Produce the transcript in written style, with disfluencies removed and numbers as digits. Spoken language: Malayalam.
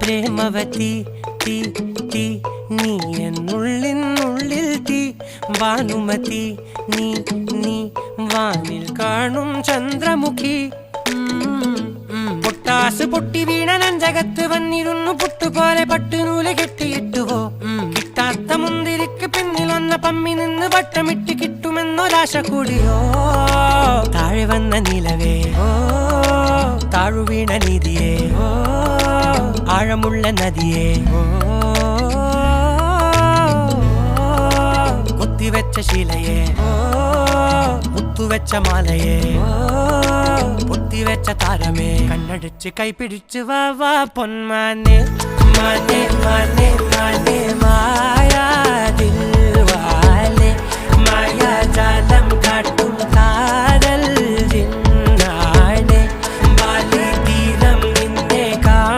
പ്രേമവതി തീ തീ നീ എന്നുള്ളിനുള്ളിൽ തീ ഭാനുമതി നീ നീ വാനിൽ കാണും ചന്ദ്രമുഖി പൊട്ടാസ് പൊട്ടി വീണ നെഞ്ചകത്ത് വന്നിരുന്നു പുട്ടുപോലെ പട്ടുനൂല് കെട്ടിയിട്ടുവോ കിട്ടാത്ത മുന്തിരിക്ക് പിന്നിലൊന്ന പമ്മി നിന്ന് വട്ടമിട്ട് കിട്ടുമെന്നൊരാശ കൂടിയോ താഴെ വന്ന നിലവേ താഴു വീണ നിധിയേ ആഴമുള്ള നദിയേ കൊത്തിവെച്ച ശിലയേ മുത്തുവെച്ച മാലയേ പൊത്തിവെച്ച താരമേ കണ്ണടിച്ച് കൈപിടിച്ച് വാ വാ പൊന്മാനെ മാനെ മാനെ മാനെ മായാ ദിൽവാലെ മായാ ജാലം